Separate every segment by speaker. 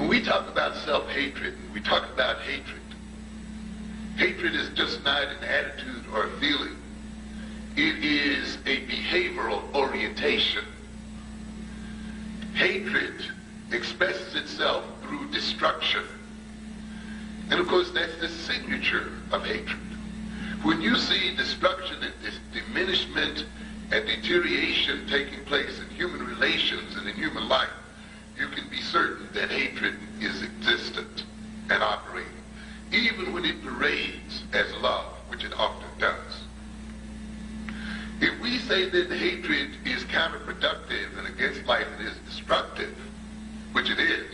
Speaker 1: When we talk about self-hatred, we talk about hatred. Hatred is just not an attitude or a feeling. It is a behavioral orientation. Hatred expresses itself through destruction. And of course, that's the signature of hatred. When you see destruction and diminishment and deterioration taking place in human relations and in human life, you can be certain that hatred is existent and operating, even when it parades as love, which it often does. If we say that hatred is counterproductive and against life it is destructive, which it is,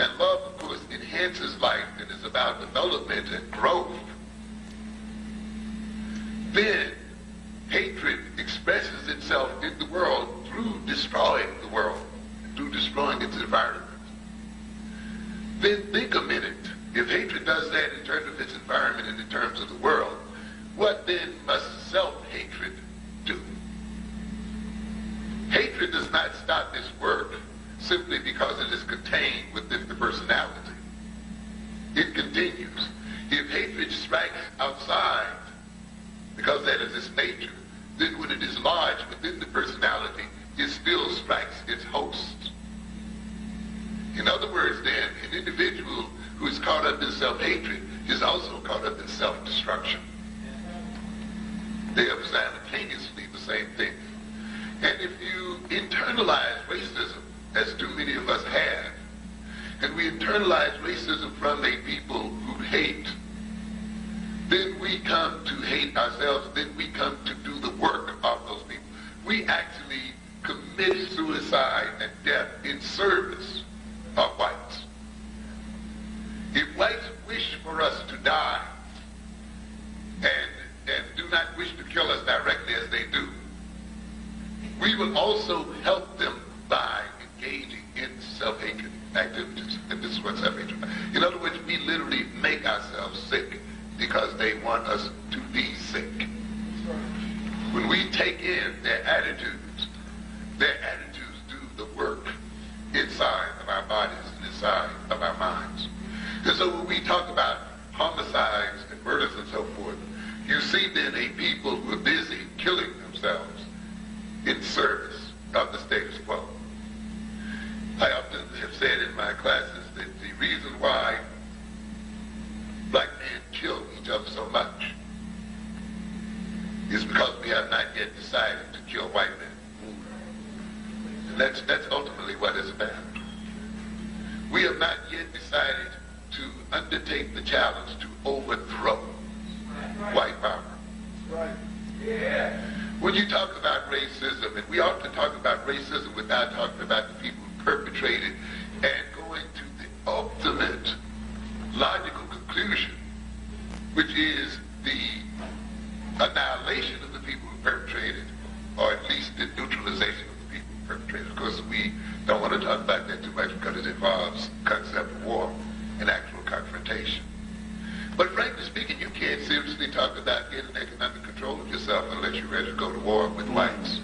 Speaker 1: and love, of course, enhances life and is about development and growth, then hatred expresses itself in the world through destroying the world, through destroying its environment. Then think a minute. If hatred does that in terms of its environment and in terms of the world, what then must self-hatred do? Hatred does not stop its work simply because it is contained within the personality. It continues. If hatred strikes outside, because that is its nature, then when it is lodged within the personality, it still strikes its host. In other words, then, an individual who is caught up in self-hatred is also caught up in self-destruction. They are simultaneously the same thing. And if you internalize racism, as too many of us have, and we internalize racism from a people who hate, then we come to hate ourselves, then we come to do the work of those people. We actually commit suicide and death in service of whites. If whites wish for us to die and do not wish to kill us directly as they do, we will also help them by engaging in self-hatred activities. And this is what self-hatred is. In other words, we literally make ourselves sick because they want us to be sick. When we take in their attitudes do the work inside of our bodies and inside of our minds. And so when we talk about homicides and murders and so forth, you see then a people who are busy killing themselves in service of the status quo. I often have said in my classes that the reason why black men kill each other so much is because we have not yet decided to kill white men. And that's ultimately what it's about. We have not yet decided to undertake the challenge to overthrow white power.
Speaker 2: Right. Yeah.
Speaker 1: When you talk about racism, and we often talk about racism without talking about the people who perpetrate it, and going to the ultimate logical conclusion, which is the annihilation of the people who perpetrate it, or at least the neutralization of the people who perpetrate it. Of course, we don't want to talk about that too much because it involves concept of war and actual confrontation. But frankly speaking, you can't seriously talk about getting economic control of yourself unless you're ready to go to war with whites.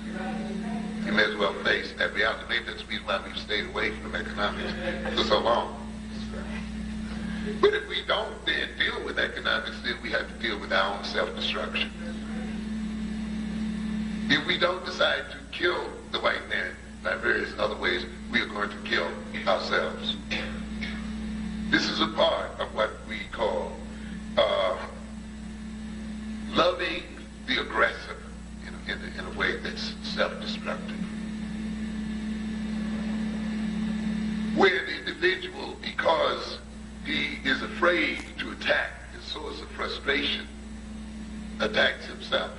Speaker 1: You may as well face that reality. Maybe that's the reason why we've stayed away from economics for so long. But if we don't then deal with economics, then we have to deal with our own self-destruction. If we don't decide to kill the white man by various other ways, we are going to kill ourselves. This is a part of what we call loving the aggressor in a way that's self-destructive. Where the individual, because he is afraid to attack his source of frustration, attacks himself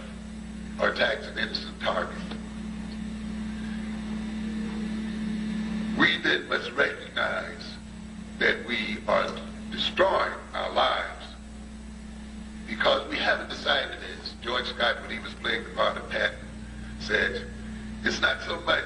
Speaker 1: or attacks an innocent target. We then must recognize that we are destroying our lives because we haven't decided, as George Scott, when he was playing the part of Patton, said, it's not so much